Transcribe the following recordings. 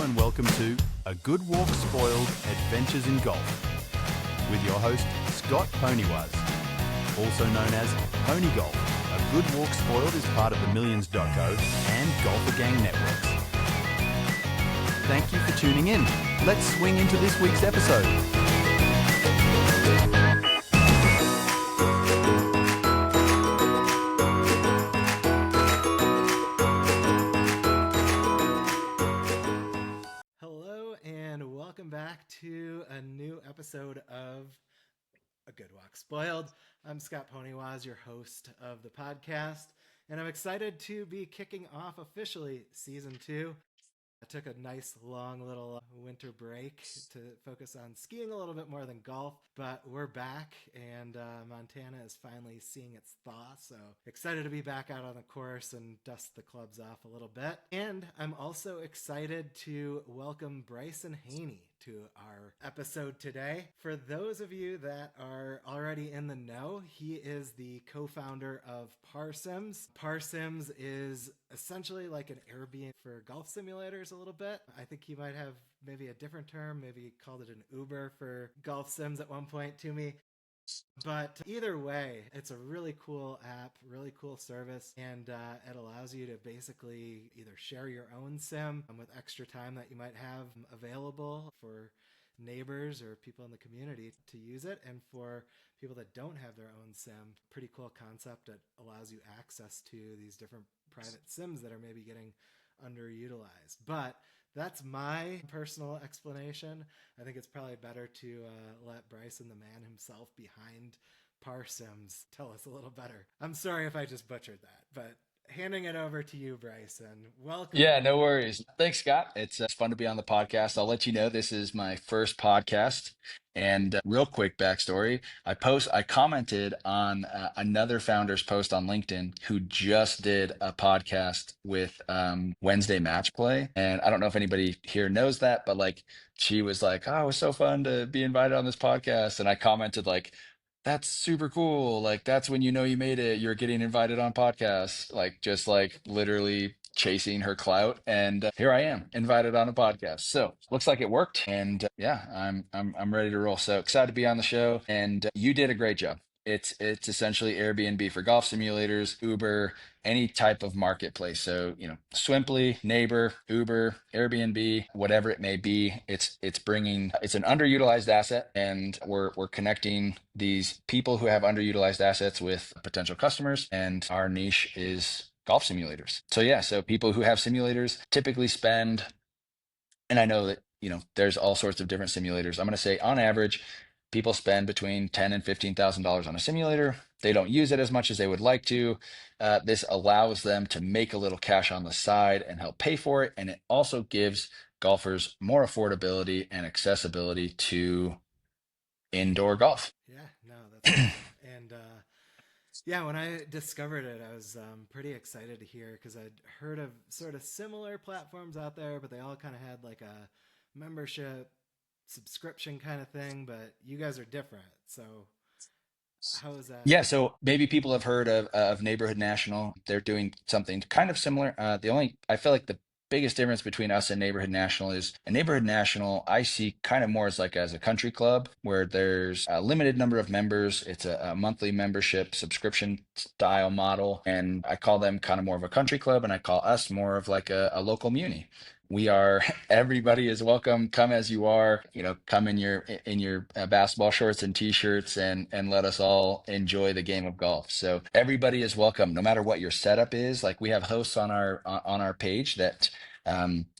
and welcome to A Good Walk Spoiled Adventures in Golf with your host, Scott Poniewaz, also known as Pony Golf. A Good Walk Spoiled is part of the Millions.co and Golfer Gang networks. Thank you for tuning in. Let's swing into this week's episode. Welcome back to a new episode of A Good Walk Spoiled. I'm Scott Poniewaz, your host of the podcast, and I'm excited to be kicking off officially season 2. I took a nice long little winter break to focus on skiing a little bit more than golf, but we're back and Montana is finally seeing its thaw, so excited to be back out on the course and dust the clubs off a little bit. And I'm also excited to welcome Bryson Haynie to our episode today. For those of you that are already in the know, he is the co-founder of ParSims. ParSims is essentially like an Airbnb for golf simulators a little bit. I think he might have maybe a different term, maybe he called it an Uber for golf sims at one point to me. But either way, it's a really cool app, really cool service, and it allows you to basically either share your own sim with extra time that you might have available for neighbors or people in the community to use it, and for people that don't have their own sim, pretty cool concept that allows you access to these different private sims that are maybe getting underutilized. But that's my personal explanation. I think it's probably better to let Bryson, the man himself behind ParSims, tell us a little better. I'm sorry if I just butchered that, but handing it over to you, Bryson. Welcome. Yeah, no worries. Thanks, Scott. It's fun to be on the podcast. I'll let you know this is my first podcast. And real quick backstory: I commented on another founder's post on LinkedIn who just did a podcast with Wednesday Match Play, and I don't know if anybody here knows that, but like she was like, "Oh, it was so fun to be invited on this podcast," and I commented like, that's super cool. Like that's when you know you made it. You're getting invited on podcasts. Like just like literally chasing her clout, and here I am, invited on a podcast. So looks like it worked, and yeah, I'm ready to roll. So excited to be on the show, and you did a great job. It's essentially Airbnb for golf simulators, Uber, any type of marketplace. So, Swimply, Neighbor, Uber, Airbnb, whatever it may be, it's an underutilized asset, and we're connecting these people who have underutilized assets with potential customers, and our niche is golf simulators. So yeah, so people who have simulators typically spend, and I know that, there's all sorts of different simulators. I'm going to say on average, people spend between $10,000 and $15,000 on a simulator. They don't use it as much as they would like to. This allows them to make a little cash on the side and help pay for it. And it also gives golfers more affordability and accessibility to indoor golf. Yeah, no, that's awesome. And yeah, when I discovered it, I was pretty excited to hear, because I'd heard of sort of similar platforms out there, but they all kind of had like a membership subscription kind of thing, but you guys are different. So how is that? Yeah, so maybe people have heard of Neighborhood National. They're doing something kind of similar. I feel like the biggest difference between us and Neighborhood National is a Neighborhood National I see kind of more as a country club where there's a limited number of members. It's a monthly membership subscription style model, and I call them kind of more of a country club, and I call us more of like a local muni. We are Everybody is welcome. Come as you are. Come in your basketball shorts and t-shirts, and let us all enjoy the game of golf. So everybody is welcome, no matter what your setup is. Like we have hosts on our page that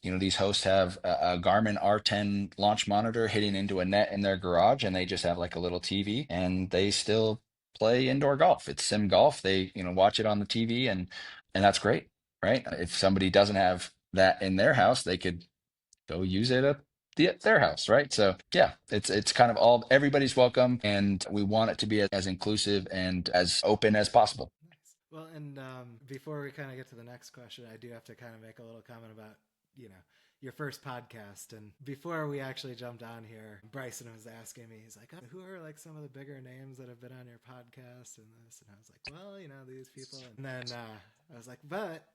these hosts have a Garmin R10 launch monitor hitting into a net in their garage, and they just have like a little TV, and they still play indoor golf. It's sim golf. They watch it on the TV, and that's great, right? If somebody doesn't have that in their house, they could go use it at their house, right? So yeah, it's kind of everybody's welcome, and we want it to be as inclusive and as open as possible. Nice. Well, and before we kind of get to the next question, I do have to kind of make a little comment about, your first podcast. And before we actually jumped on here, Bryson was asking me, he's like, oh, who are like some of the bigger names that have been on your podcast and this? And I was like, well, these people. And then I was like, but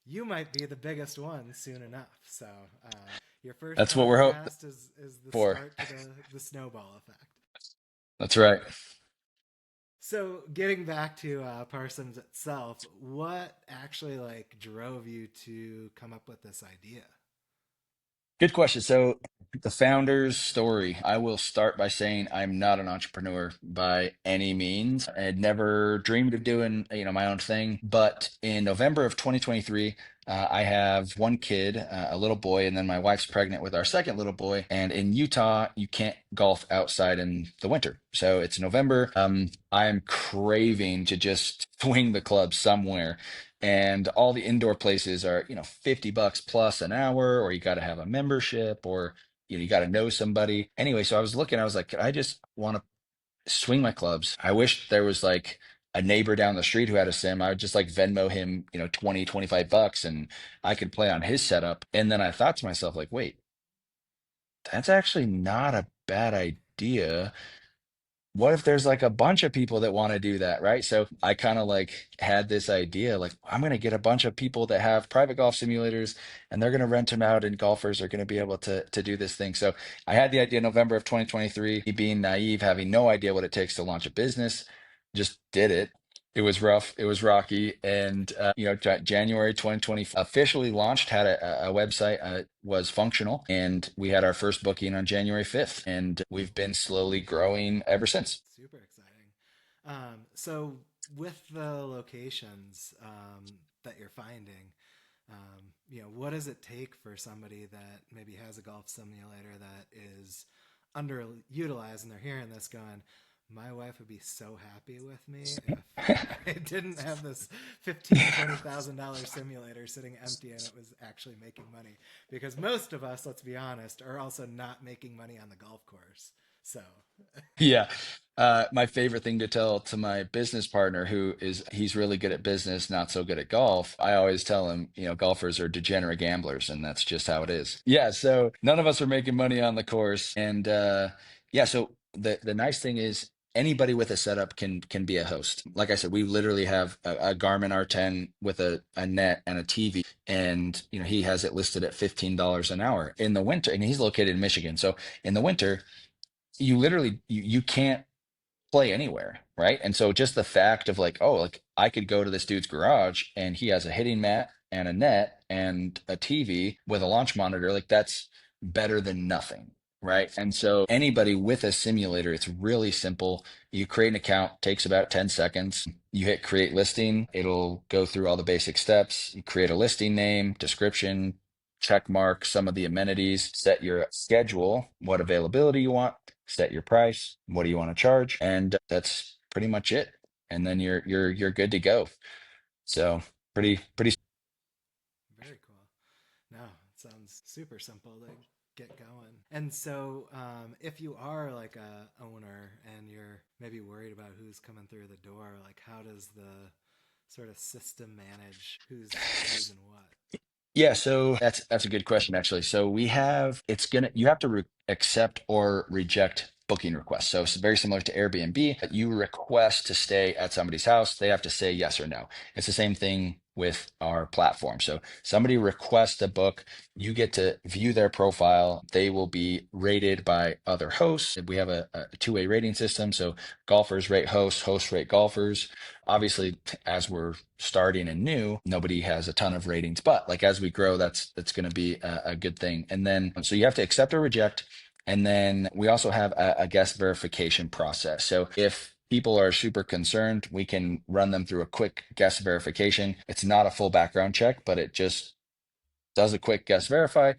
you might be the biggest one soon enough. So, Your first That's what we're hoping podcast is the for. start to the snowball effect. That's right. So getting back to ParSims itself, what actually like drove you to come up with this idea? Good question. So, the founder's story. I will start by saying I'm not an entrepreneur by any means. I had never dreamed of doing, my own thing. But in November of 2023, I have one kid, a little boy, and then my wife's pregnant with our second little boy. And in Utah, you can't golf outside in the winter. So it's November. I am craving to just swing the club somewhere, and all the indoor places are, $50 plus an hour, or you got to have a membership, or you got to know somebody. Anyway, so I was looking, I was like, I just want to swing my clubs. I wish there was like a neighbor down the street who had a sim. I would just like Venmo him, 20, $25, and I could play on his setup. And then I thought to myself, like, wait, that's actually not a bad idea. What if there's like a bunch of people that want to do that, right? So I kind of like had this idea, like I'm going to get a bunch of people that have private golf simulators, and they're going to rent them out, and golfers are going to be able to do this thing. So I had the idea in November of 2023, me being naive, having no idea what it takes to launch a business, just did it. It was rough, it was rocky, and January 2020 officially launched, had a website, was functional, and we had our first booking on January 5th, and we've been slowly growing ever since. Super exciting. So with the locations that you're finding, what does it take for somebody that maybe has a golf simulator that is underutilized and they're hearing this going, my wife would be so happy with me if I didn't have this $15,000 to $20,000 simulator sitting empty and it was actually making money. Because most of us, let's be honest, are also not making money on the golf course. So, Yeah. My favorite thing to tell to my business partner, he's really good at business, not so good at golf. I always tell him, golfers are degenerate gamblers, and that's just how it is. Yeah. So none of us are making money on the course. And yeah, so the nice thing is anybody with a setup can be a host. Like I said, we literally have a Garmin R10 with a net and a TV, and he has it listed at $15 an hour in the winter, and he's located in Michigan. So in the winter, you literally you can't play anywhere, right? And so just the fact of like, oh, like I could go to this dude's garage and he has a hitting mat and a net and a TV with a launch monitor, like that's better than nothing, right? And so anybody with a simulator, it's really simple. You create an account, takes about 10 seconds. You hit create listing, it'll go through all the basic steps. You create a listing name, description, check mark some of the amenities, set your schedule, what availability you want, set your price, what do you want to charge, and that's pretty much it. And then you're good to go. So pretty. very cool. No, it sounds super simple to get going. And so, if you are like a owner and you're maybe worried about who's coming through the door, like how does the sort of system manage who's using what? Yeah, so that's a good question actually. So we have it's gonna you have to accept or reject booking requests. So it's very similar to Airbnb. You request to stay at somebody's house, they have to say yes or no. It's the same thing with our platform. So somebody requests a book, you get to view their profile. They will be rated by other hosts. We have a two-way rating system. So golfers rate hosts, hosts rate golfers. Obviously, as we're starting and new, nobody has a ton of ratings, but like as we grow, that's going to be a good thing. And then so you have to accept or reject. And then we also have a guest verification process. So if people are super concerned, we can run them through a quick guest verification. It's not a full background check, but it just does a quick guest verify,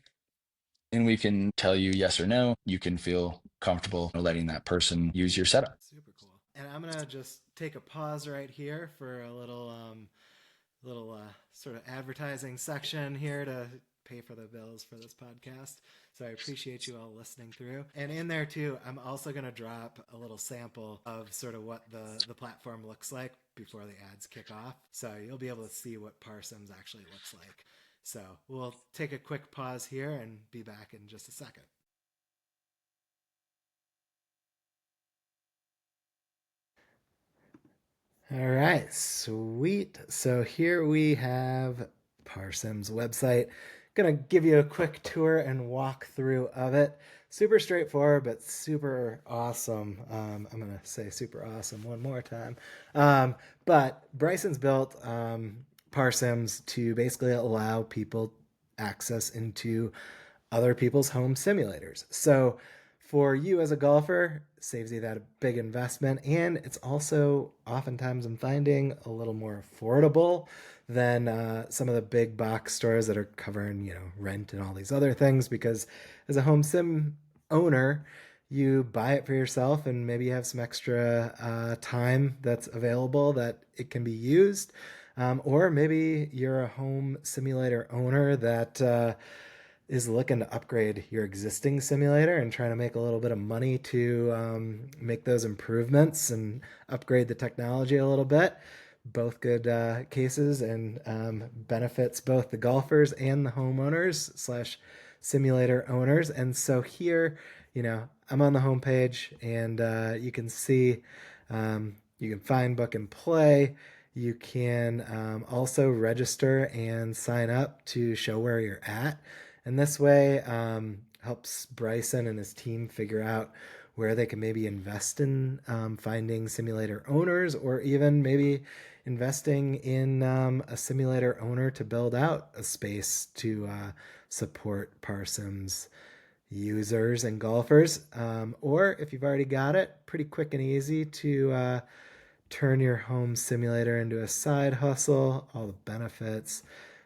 and we can tell you yes or no. You can feel comfortable letting that person use your setup. Super cool. And I'm gonna just take a pause right here for a little sort of advertising section here to pay for the bills for this podcast. So I appreciate you all listening through. And in there too, I'm also going to drop a little sample of sort of what the platform looks like before the ads kick off. So you'll be able to see what ParSims actually looks like. So we'll take a quick pause here and be back in just a second. All right, sweet. So here we have ParSims website going to give you a quick tour and walk through of it. Super straightforward, but super awesome. I'm going to say super awesome one more time. But Bryson's built ParSims to basically allow people access into other people's home simulators. So for you as a golfer, saves you that big investment, and it's also oftentimes I'm finding a little more affordable than some of the big box stores that are covering rent and all these other things. Because as a home sim owner, you buy it for yourself, and maybe you have some extra time that's available that it can be used. Or maybe you're a home simulator owner that is looking to upgrade your existing simulator and trying to make a little bit of money to make those improvements and upgrade the technology a little bit. Both good cases, and benefits both the golfers and the homeowners slash simulator owners. And so here, I'm on the homepage, and you can see, you can find, book, and play. You can also register and sign up to show where you're at. And this way helps Bryson and his team figure out where they can maybe invest in finding simulator owners, or even maybe investing in a simulator owner to build out a space to support ParSims users and golfers. Or if you've already got it, pretty quick and easy to turn your home simulator into a side hustle, all the benefits,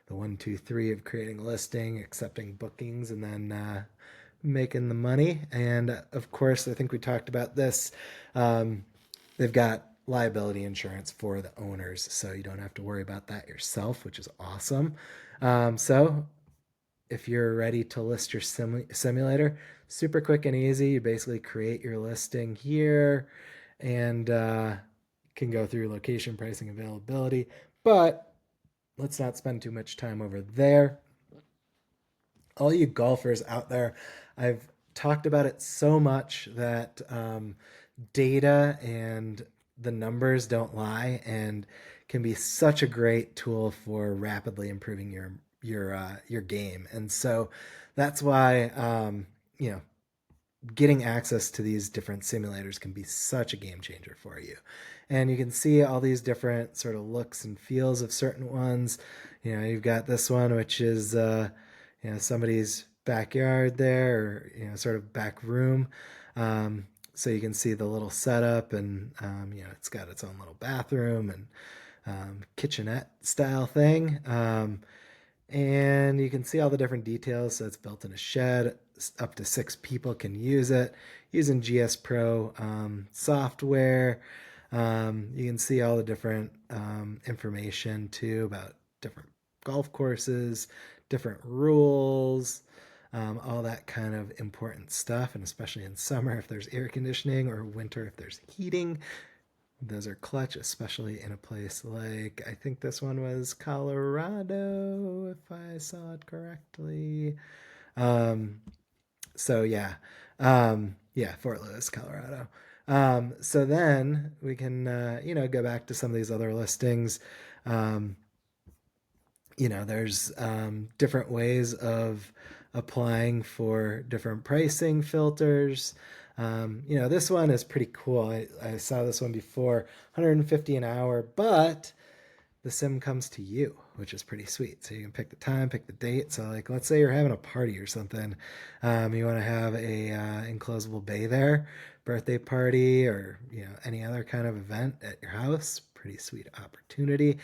the 1, 2, 3 of creating a listing, accepting bookings, and then making the money. And of course, I think we talked about this. They've got liability insurance for the owners, so you don't have to worry about that yourself, which is awesome. So if you're ready to list your simulator, super quick and easy. You basically create your listing here, and can go through location, pricing, availability. But let's not spend too much time over there. All you golfers out there, I've talked about it so much that data and the numbers don't lie, and can be such a great tool for rapidly improving your game. And so that's why getting access to these different simulators can be such a game changer for you. And you can see all these different sort of looks and feels of certain ones. You've got this one, which is somebody's backyard there, or sort of back room. So you can see the little setup, and it's got its own little bathroom and kitchenette style thing. And you can see all the different details. So it's built in a shed. Up to 6 people can use it using GS Pro software. You can see all the different information too about different golf courses, different rules, all that kind of important stuff. And especially in summer, if there's air conditioning, or winter, if there's heating, those are clutch, especially in a place like, I think this one was Colorado, if I saw it correctly. So yeah, Fort Lewis, Colorado. So then we can, go back to some of these other listings. There's different ways of applying for different pricing filters. This one is pretty cool. I saw this one before, 150 an hour, but the sim comes to you, which is pretty sweet. So you can pick the time, pick the date. So like, let's say you're having a party or something. You want to have a enclosable bay there, birthday party, or any other kind of event at your house. Pretty sweet opportunity.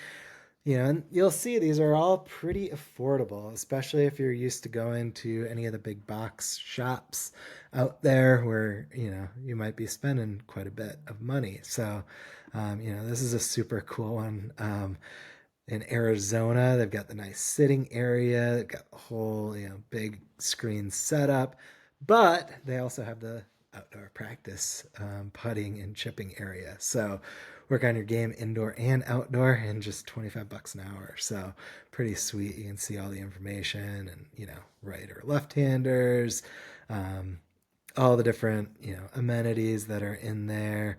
And you'll see these are all pretty affordable, especially if you're used to going to any of the big box shops out there where, you might be spending quite a bit of money. So, this is a super cool one. In Arizona, they've got the nice sitting area. They've got the whole, big screen setup, but they also have the outdoor practice putting and chipping area. So work on your game indoor and outdoor in just $25 an hour. So pretty sweet. You can see all the information, and right or left-handers, all the different amenities that are in there.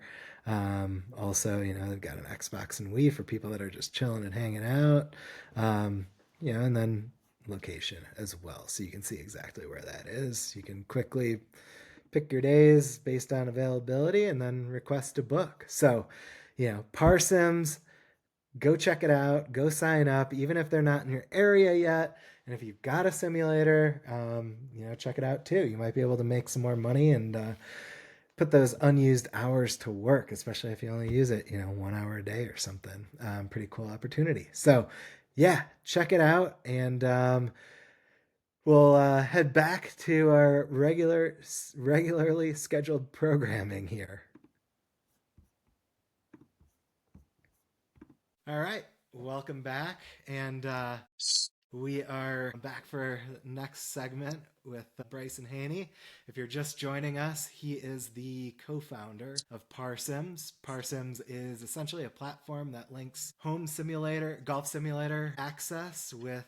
Also, they've got an Xbox and Wii for people that are just chilling and hanging out. And then location as well. So you can see exactly where that is. You can quickly pick your days based on availability and then request a book. So, ParSims, go check it out, go sign up, even if they're not in your area yet. And if you've got a simulator, check it out too. You might be able to make some more money and put those unused hours to work, especially if you only use it, 1 hour a day or something. Pretty cool opportunity. So, yeah, check it out. And we'll head back to our regularly scheduled programming here. All right, welcome back. And we are back for the next segment with Bryson Haynie. If you're just joining us, he is the co-founder of ParSims. ParSims is essentially a platform that links golf simulator access with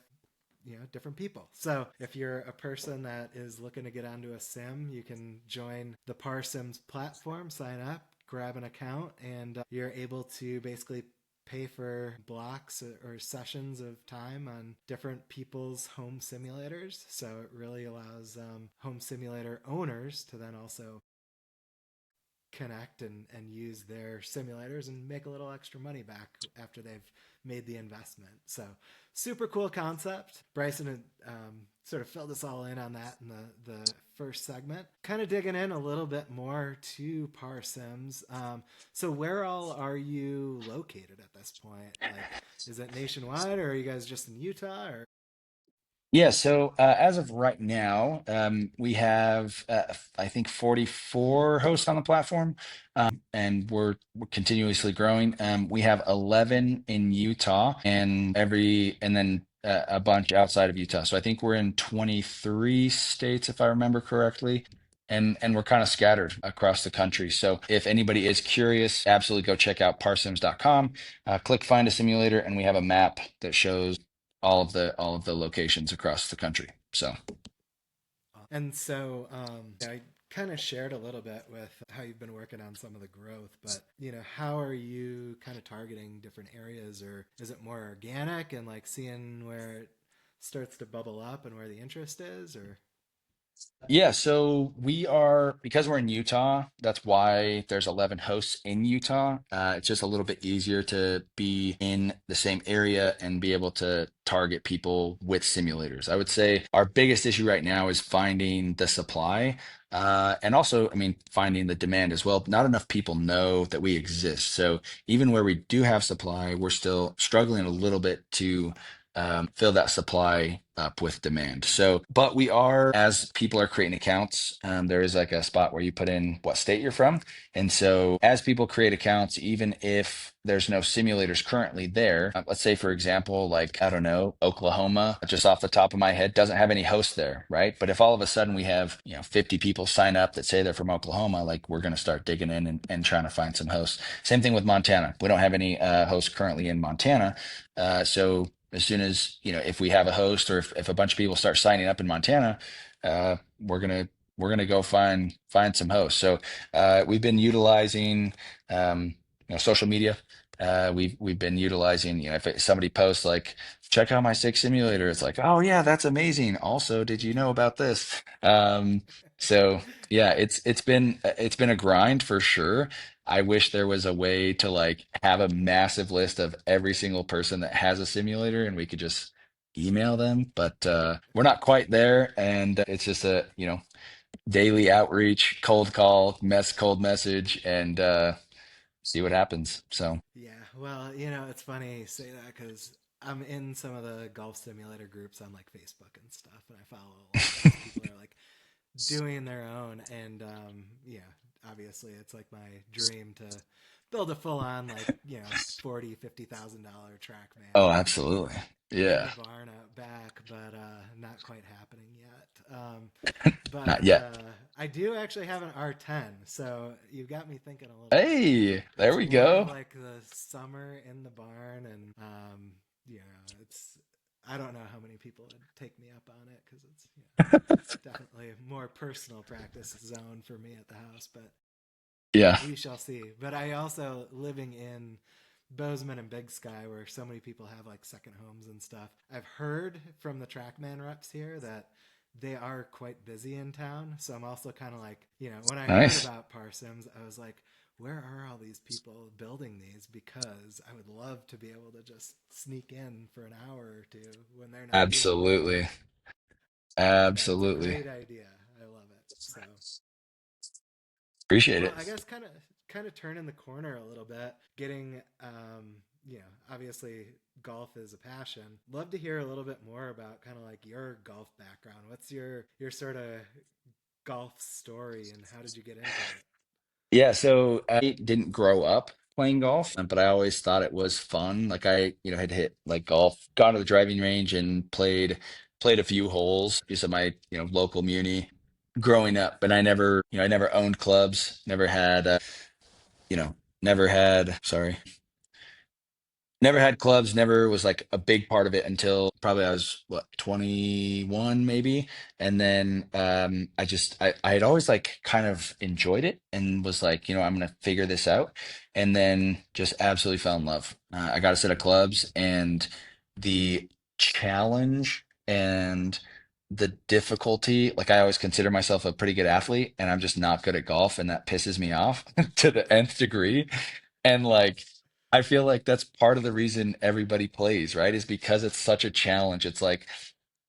different people. So if you're a person that is looking to get onto a sim, you can join the ParSims platform, sign up, grab an account, and you're able to basically pay for blocks or sessions of time on different people's home simulators. So it really allows home simulator owners to then also connect and use their simulators and make a little extra money back after they've made the investment. So super cool concept. Bryson had sort of filled us all in on that in the first segment. Kind of digging in a little bit more to ParSims. So where all are you located at this point? Like, is it nationwide, or are you guys just in Utah? Or Yeah, so as of right now, we have I think 44 hosts on the platform, and we're continuously growing. We have 11 in Utah, and then a bunch outside of Utah. So I think we're in 23 states, if I remember correctly. And we're kind of scattered across the country. So if anybody is curious, absolutely go check out parsims.com, click find a simulator, and we have a map that shows all of the locations across the country. So I kind of shared a little bit with how you've been working on some of the growth, but how are you kind of targeting different areas, or is it more organic and like seeing where it starts to bubble up and where the interest is, or yeah, so because we're in Utah, that's why there's 11 hosts in Utah. It's just a little bit easier to be in the same area and be able to target people with simulators. I would say our biggest issue right now is finding the supply. And also, I mean, finding the demand as well. Not enough people know that we exist. So even where we do have supply, we're still struggling a little bit to fill that supply up with demand. So, but we are, as people are creating accounts, there is like a spot where you put in what state you're from. And so, as people create accounts, even if there's no simulators currently there, let's say, for example, like, I don't know, Oklahoma, just off the top of my head, doesn't have any hosts there, right? But if all of a sudden we have, 50 people sign up that say they're from Oklahoma, like we're going to start digging in and trying to find some hosts. Same thing with Montana. We don't have any hosts currently in Montana. So, as soon as if we have a host, or if a bunch of people start signing up in Montana, uh, we're gonna go find some hosts. So we've been utilizing social media. We've been utilizing, if somebody posts like, check out my six simulator, it's like, oh yeah, that's amazing, also did you know about this? So yeah, it's been a grind for sure. I wish there was a way to like have a massive list of every single person that has a simulator and we could just email them, but we're not quite there. And it's just a, daily outreach, cold message, and see what happens. So, yeah. Well, it's funny you say that because I'm in some of the golf simulator groups on like Facebook and stuff, and I follow a lot of those people that are like doing their own, and obviously it's like my dream to build a full on like $40,000-$50,000 oh, TrackMan absolutely. in the Yeah. barn out back, but not quite happening yet. Not But yet. I do actually have an R10, so you've got me thinking a little bit. Hey, there It's we more of go. like the summer in the barn, and it's I don't know how many people would take me up on it because it's definitely a more personal practice zone for me at the house, but Yeah. we shall see. But I also living in Bozeman and Big Sky, where so many people have like second homes and stuff. I've heard from the TrackMan reps here that they are quite busy in town. So I'm also kind of like, when I heard Nice. about ParSims, I was like, where are all these people building these? Because I would love to be able to just sneak in for an hour or two when they're not doing anything. Absolutely. That's a Absolutely. great idea. I love it. So, Appreciate well, it. I guess kind of turning the corner a little bit, getting obviously golf is a passion. Love to hear a little bit more about kind of like your golf background. What's your sort of golf story and how did you get into it? Yeah, so I didn't grow up playing golf, but I always thought it was fun. Like I, had hit like golf, gone to the driving range and played a few holes just at my, local muni growing up. But I never owned clubs, you know, never had, sorry. Never had clubs, never was like a big part of it until probably I was what, 21 maybe. And then I had always like kind of enjoyed it and was like, I'm gonna figure this out. And then just absolutely fell in love. I got a set of clubs and the challenge and the difficulty, like I always consider myself a pretty good athlete and I'm just not good at golf and that pisses me off to the nth degree. And like I feel like that's part of the reason everybody plays, right? Is because it's such a challenge. It's like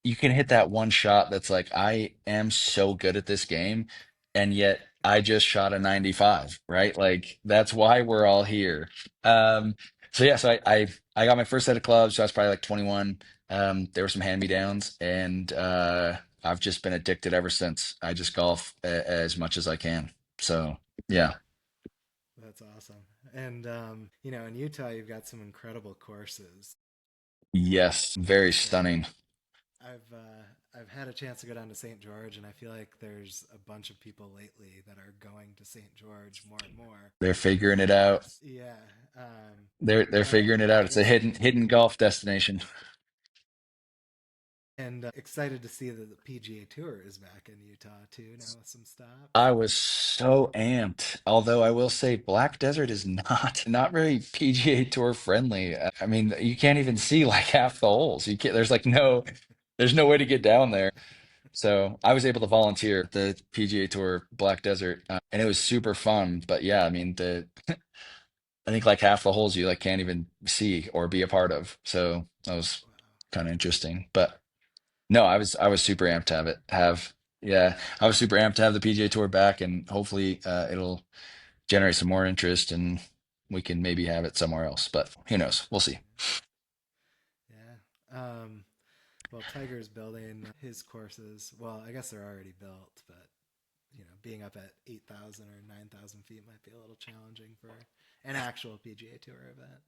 you can hit that one shot that's like, I am so good at this game, and yet I just shot a 95, right? Like that's why we're all here. Um, so yeah, so I got my first set of clubs, so I was probably like 21. There were some hand-me-downs, and I've just been addicted ever since. I just golf as much as I can. So yeah. That's awesome. And in Utah, you've got some incredible courses. Yes, very So stunning. I've had a chance to go down to St. George, and I feel like there's a bunch of people lately that are going to St. George more and more. They're figuring it out. Yeah, um, They're but figuring it out. I It's a guess hidden golf destination. and excited to see that the PGA Tour is back in Utah too now with some stops. I was so amped. Although I will say Black Desert is not very PGA Tour friendly. I mean, you can't even see like half the holes. You can't, there's no way to get down there. So I was able to volunteer at the PGA Tour Black Desert, and it was super fun. But yeah, I mean, the I think like half the holes you like can't even see or be a part of. So that was Wow, kind of interesting. But no, I was super amped to yeah, I was super amped to have the PGA Tour back, and hopefully it'll generate some more interest, and we can maybe have it somewhere else. But who knows? We'll see. yeah. Well, Tiger's building his courses. Well, I guess they're already built, but being up at 8,000 or 9,000 feet might be a little challenging for an actual PGA Tour event.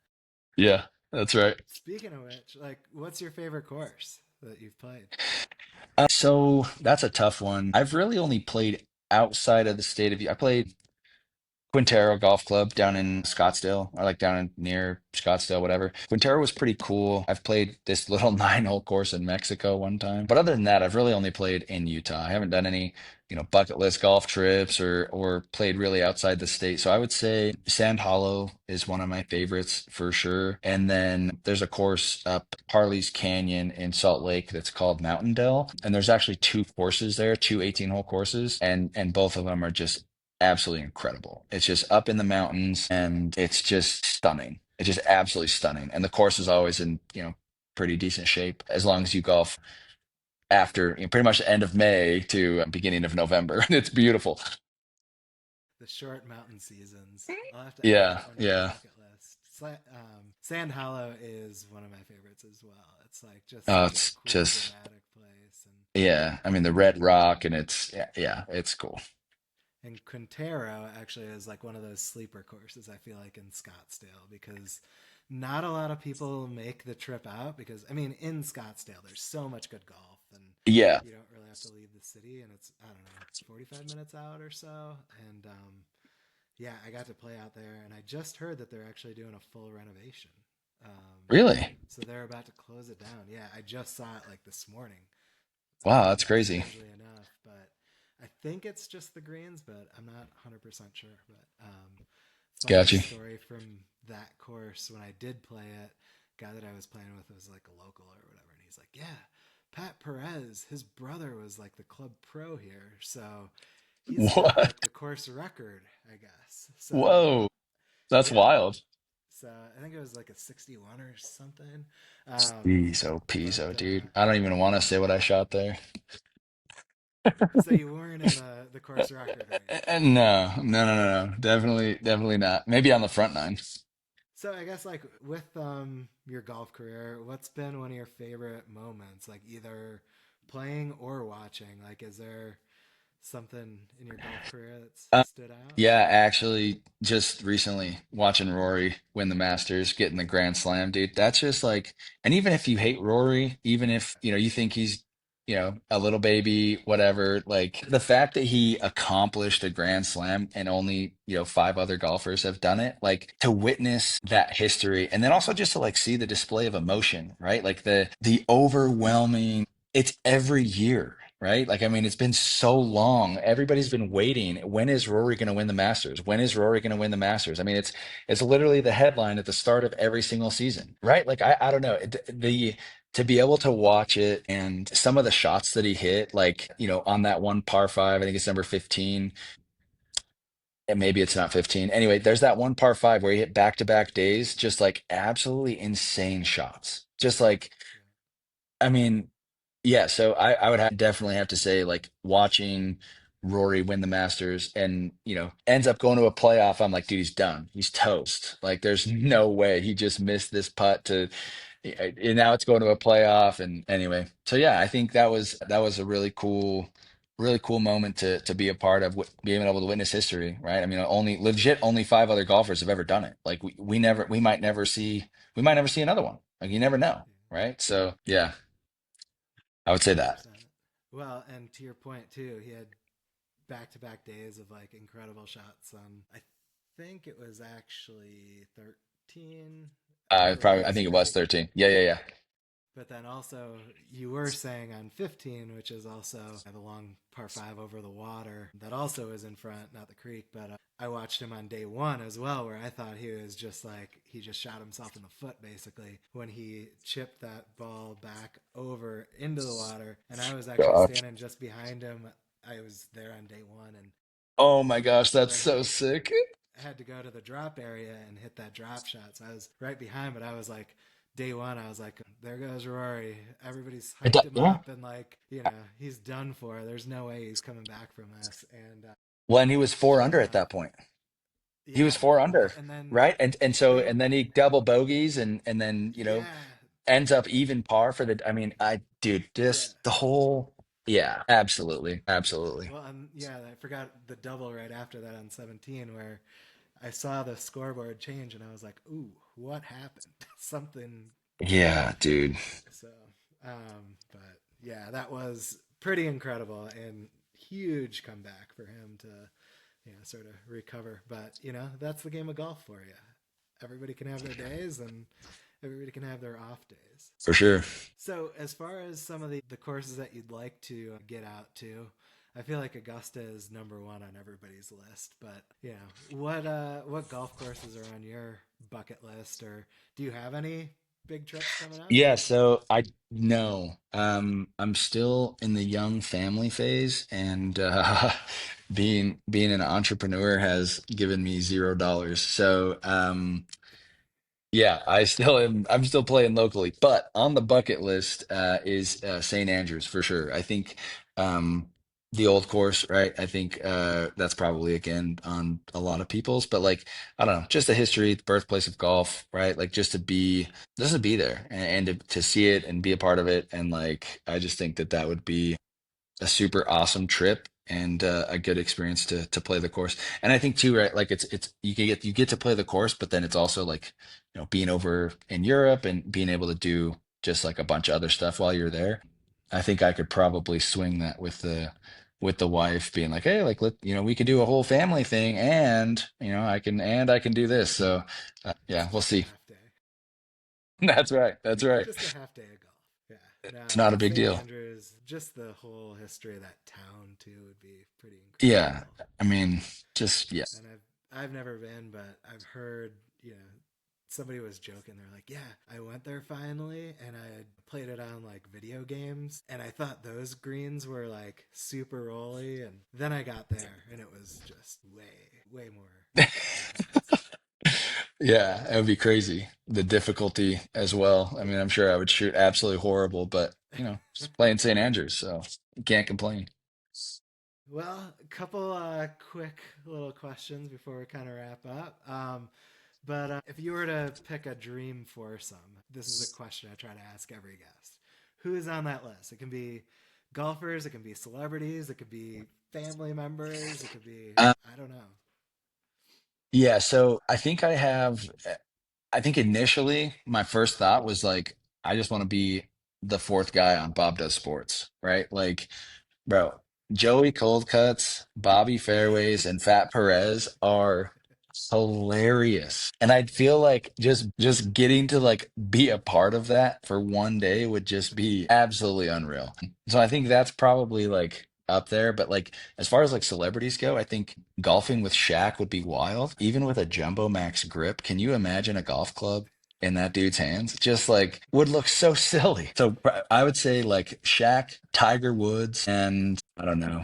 Yeah, that's right. Speaking of which, like, what's your favorite course that you've played? So that's a tough one. I've really only played outside of the state of. I played Quintero Golf Club down in Scottsdale, or like down in near Scottsdale, whatever. Quintero was pretty cool. I've played this little 9-hole course in Mexico one time, but other than that, I've really only played in Utah. I haven't done any, bucket list golf trips or played really outside the state. So I would say Sand Hollow is one of my favorites for sure. And then there's a course up Harley's Canyon in Salt Lake that's called Mountain Dell, and there's actually two courses there, two 18-hole courses, and both of them are just absolutely incredible. It's just up in the mountains and it's just stunning. It's just absolutely stunning. And the course is always in, pretty decent shape as long as you golf after pretty much the end of May to beginning of November. It's beautiful. The short mountain seasons. I'll have to add Yeah, that one to the yeah. bucket list. Sand Hollow is one of my favorites as well. It's like just Oh, such a it's cool, just dramatic place, yeah. I mean the red rock and it's yeah, yeah, it's cool. and Quintero actually is like one of those sleeper courses I feel like in Scottsdale because not a lot of people make the trip out because I mean in Scottsdale there's so much good golf and Yeah. you don't really have to leave the city and it's I don't know 45 minutes out or so and yeah I got to play out there and I just heard that they're actually doing a full renovation. Um, Really? so they're about to close it down. Yeah, I just saw it like this morning Wow, that's crazy. strangely enough. But I think it's just the greens, but I'm not 100% sure. But funny Got you. story from that course when I did play it. Guy that I was playing with was like a local or whatever, and he's like, "Yeah, Pat Perez, his brother was like the club pro here, so he's got What? like the course record, I guess." So Whoa, that's yeah, wild. so I think it was like a 61 or something. Piso, But piso, dude. I don't even want to say what I shot there. so you weren't in the course record range. No, no, no, no, no. Definitely, definitely not. Maybe on the front nine. So I guess like with your golf career, what's been one of your favorite moments? Like either playing or watching. Like is there something in your golf career that's stood out? Yeah, actually, just recently watching Rory win the Masters, getting the Grand Slam, dude. That's just like, and even if you hate Rory, even if, you think he's, a little baby, whatever, like the fact that he accomplished a Grand Slam and only, five other golfers have done it, like to witness that history and then also just to like see the display of emotion, right? Like the overwhelming it's every year, right? Like, I mean, it's been so long. Everybody's been waiting. When is Rory going to win the Masters? When is Rory going to win the Masters? I mean, it's literally the headline at the start of every single season, right? Like, I don't know. The to be able to watch it and some of the shots that he hit, like, on that one par five, I think it's number 15, and maybe it's not 15. Anyway, there's that one par five where he hit back-to-back days, just like absolutely insane shots. Just like, Yeah, I mean, yeah, so I would definitely have to say like watching Rory win the Masters and ends up going to a playoff. I'm like, dude, he's done. He's toast. Like, there's no way he just missed this putt to, and now it's going to a playoff. And anyway, so yeah, I think that was a really cool moment to be a part of, being able to witness history, right? I mean, only five other golfers have ever done it. Like we might never see another one. Like, you never know, yeah, right? So yeah, I would say that. 100%. Well, and to your point too, he had back-to-back days of like incredible shots on. I think it was actually 13, I Probably, I believe. think it was Right. 13. Yeah, yeah, yeah. But then also, you were saying on 15, which is also the long par 5 over the water, that also is in front, not the creek. But I watched him on day one as well, where I thought he was just like, he just shot himself in the foot basically when he chipped that ball back over into the water. And I was actually Gosh. standing just behind him. I was there on day one, and Oh my gosh, that's where so he sick. had to go to the drop area and hit that drop shot. So I was right behind, but I was like, day one, I was like, there goes Rory. Everybody's hyped him Yeah. up and like, he's done for. There's no way he's coming back from this. And Well, and he was four sure under at enough, that point. He was yeah. four Well, under, and then right? they, And then he double bogeys and then, yeah, ends up even par for the, I mean, dude, yeah. just the whole, yeah, absolutely. Absolutely. Well, yeah, I forgot the double right after that on 17 where I saw the scoreboard change and I was like, ooh, what happened? Something Yeah, dude. So, but yeah, that was pretty incredible and huge comeback for him to, sort of recover. But that's the game of golf for you. Everybody can have their days, and everybody can have their off days. For sure. So, as far as some of the courses that you'd like to get out to, I feel like Augusta is number one on everybody's list. But what golf courses are on your bucket list, or do you have any big trips coming up? Yeah, so I no, I'm still in the young family phase, and being an entrepreneur has given me $0. So yeah, I'm still playing locally, but on the bucket list is St. Andrews for sure. I think the old course, right? I think that's probably again on a lot of people's, but like I don't know, just the history, the birthplace of golf, right? Like just to be there and to see it and be a part of it, and like I just think that would be a super awesome trip and a good experience to play the course. And I think too, right? Like it's you get to play the course, but then it's also like being over in Europe and being able to do just like a bunch of other stuff while you're there. I think I could probably swing that with the wife being like, hey, like we could do a whole family thing, and I can do this. So yeah, we'll Just a see. half day. That's right. That's right. Just a half day of golf. Yeah. No, It's not a big St. deal. Andrews, just the whole history of that town too would be pretty Yeah. incredible. I mean, just yeah. And I've never been, but I've heard, somebody was joking. They're like, yeah, I went there finally and I had played it on like video games and I thought those greens were like super rolly. And then I got there and it was just way more intense. Yeah, it would be crazy. The difficulty as well. I mean, I'm sure I would shoot absolutely horrible, but it's playing St. Andrews, so you can't complain. Well, a couple quick little questions before we kind of wrap up. But if you were to pick a dream foursome, this is a question I try to ask every guest. Who is on that list? It can be golfers, it can be celebrities, it could be family members, it could be, I don't know. Yeah, so I think initially my first thought was like, I just want to be the fourth guy on Bob Does Sports, right? Like, bro, Joey Cold Cuts, Bobby Fairways, and Fat Perez are hilarious. And I'd feel like just getting to like be a part of that for one day would just be absolutely unreal. So I think that's probably like up there. But like as far as like celebrities go, I think golfing with Shaq would be wild. Even with a Jumbo Max grip, can you imagine a golf club in that dude's hands? Just like would look so silly. So I would say like Shaq, Tiger Woods, and I don't know,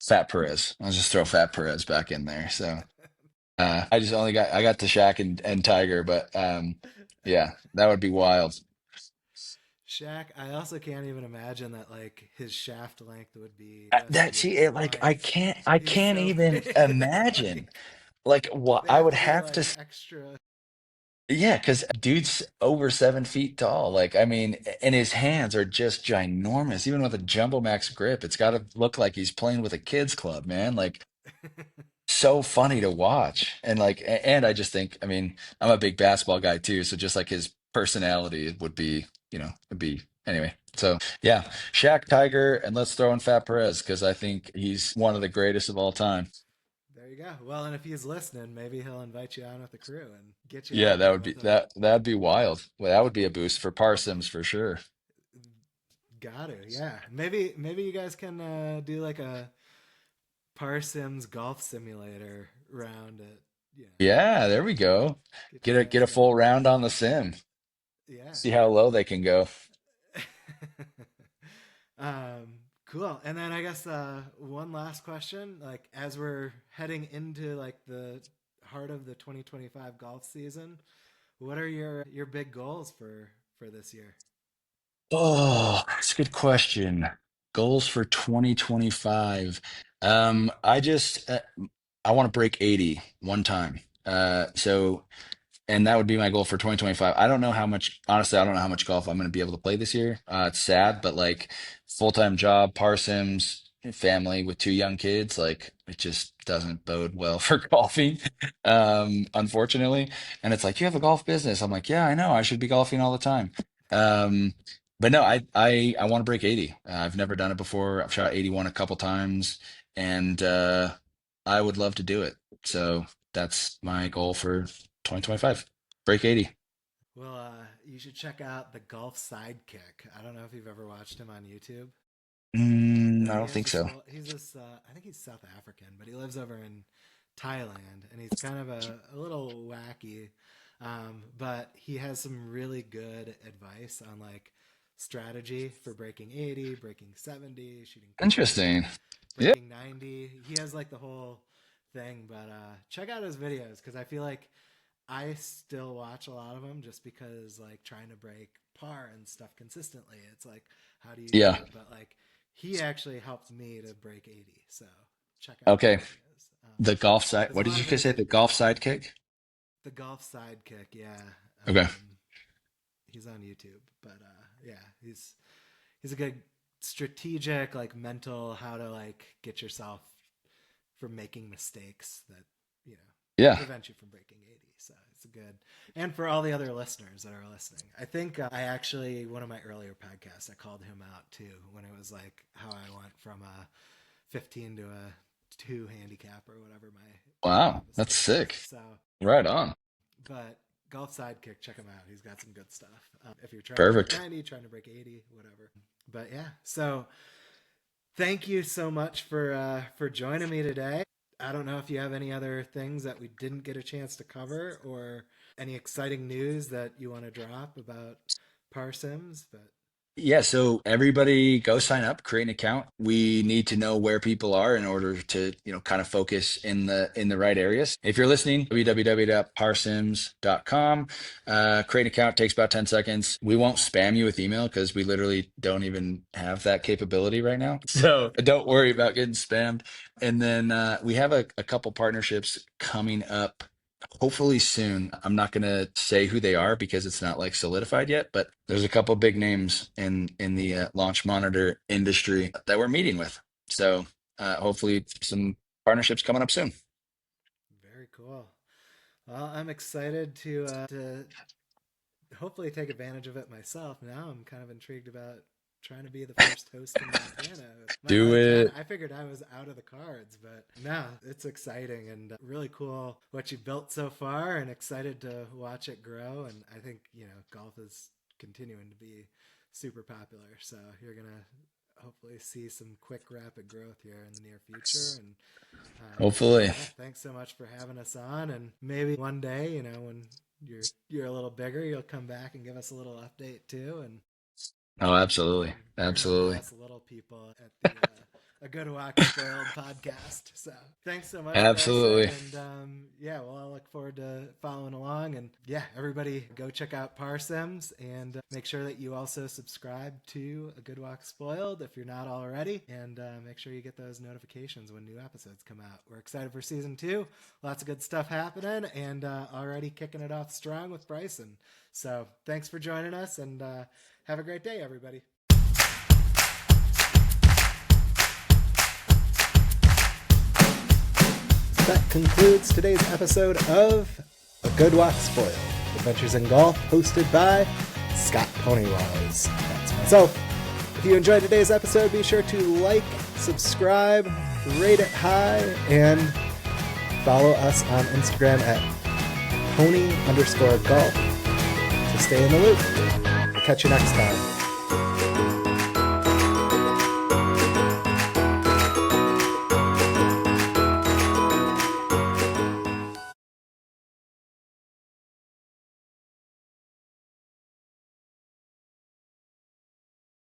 Fat Perez. I'll just throw Fat Perez back in there. So I got to Shaq and Tiger, but yeah, that would be wild. Shaq, I also can't even imagine that like his shaft length would be just That the see it like widest. I He's can't so even imagine like like what they I have would to be have to. like extra. Yeah, because dude's over 7 feet tall. Like, I mean, and his hands are just ginormous. Even with a Jumbo Max grip, it's got to look like he's playing with a kids club, man. Like, so funny to watch. And like, and I just think, I mean, I'm a big basketball guy too. So just like his personality would be, would be anyway. So yeah, Shaq, Tiger, and let's throw in Fat Perez because I think he's one of the greatest of all time. There you go. Well, and if he's listening, maybe he'll invite you on with the crew and get you Yeah, out that there would be with him. that'd be wild. Well, that would be a boost for ParSims for sure. Got to, yeah. Maybe you guys can do like a ParSims golf simulator round at Yeah, there we go. get you Get guys a in the full round mix. on the sim. Yeah. See how low they can go. Cool. And then I guess one last question, like as we're heading into like the heart of the 2025 golf season, what are your big goals for this year? Oh, that's a good question. Goals for 2025. I just I want to break 80 one time. So and that would be my goal for 2025. I don't know how much, honestly, I don't know how much golf I'm going to be able to play this year. It's sad, but like full-time job, ParSims, family with two young kids, like it just doesn't bode well for golfing, unfortunately. And it's like, you have a golf business. I'm like, yeah, I know. I should be golfing all the time. Um, but no, I want to break 80. I've never done it before. I've shot 81 a couple times, and I would love to do it. So that's my goal for 2025. Break 80. Well, you should check out the Golf Sidekick. I don't know if you've ever watched him on YouTube. I He don't has think this so. whole. He's this. I think he's South African, but he lives over in Thailand, and he's kind of a little wacky. But he has some really good advice on like strategy for breaking 80, breaking 70, shooting putts, Interesting. Yeah. breaking 90. He has like the whole thing. But check out his videos because I feel like I still watch a lot of them just because like trying to break par and stuff consistently. It's like how do you do Yeah. it? But like he actually helped me to break 80. So check out his Okay. videos. The golf side. There's a What did lot you of say? The golf sidekick? the golf sidekick. Yeah. Okay. He's on YouTube, but yeah, he's a good strategic like mental how to like get yourself from making mistakes that you know Yeah. prevent you from breaking 80. So it's a good, and for all the other listeners that are listening, I think I actually one of my earlier podcasts I called him out too when it was like how I went from a 15 to a 2 handicap or whatever my Wow. That's mistake was. sick. So, Right on. but Golf Sidekick, check him out. He's got some good stuff. If you're trying to break Perfect. 90, trying to break 80, whatever. But yeah, so thank you so much for joining me today. I don't know if you have any other things that we didn't get a chance to cover or any exciting news that you want to drop about ParSims, but Yeah, so everybody go sign up, create an account. We need to know where people are in order to, kind of focus in the right areas. If you're listening, www.parsims.com. Create an account takes about 10 seconds. We won't spam you with email because we literally don't even have that capability right now. So don't worry about getting spammed. And then we have a couple partnerships coming up hopefully soon. I'm not going to say who they are because it's not like solidified yet, but there's a couple big names in the launch monitor industry that we're meeting with. So hopefully some partnerships coming up soon. very cool. Well, I'm excited to hopefully take advantage of it myself. Now I'm kind of intrigued about trying to be the first host in Montana. Do Montana, it. I figured I was out of the cards, but no, it's exciting and really cool what you built so far, and excited to watch it grow. And I think, golf is continuing to be super popular. So you're going to hopefully see some quick, rapid growth here in the near future. And Hopefully. yeah, thanks so much for having us on. And maybe one day, when you're a little bigger, you'll come back and give us a little update too. And Oh, we absolutely. can learn from Absolutely. us little people at the A Good Walk Spoiled podcast. So thanks so much, Bryson. Absolutely. And yeah, well, I look forward to following along. And yeah, everybody go check out ParSims and make sure that you also subscribe to A Good Walk Spoiled if you're not already. And make sure you get those notifications when new episodes come out. We're excited for season 2. Lots of good stuff happening, and already kicking it off strong with Bryson. So thanks for joining us, and have a great day, everybody. That concludes today's episode of A Good Walk Spoiled, Adventures in Golf, hosted by Scott Poniewaz. That's myself. If you enjoyed today's episode, be sure to like, subscribe, rate it high, and follow us on Instagram at pony_golf to stay in the loop. We'll catch you next time.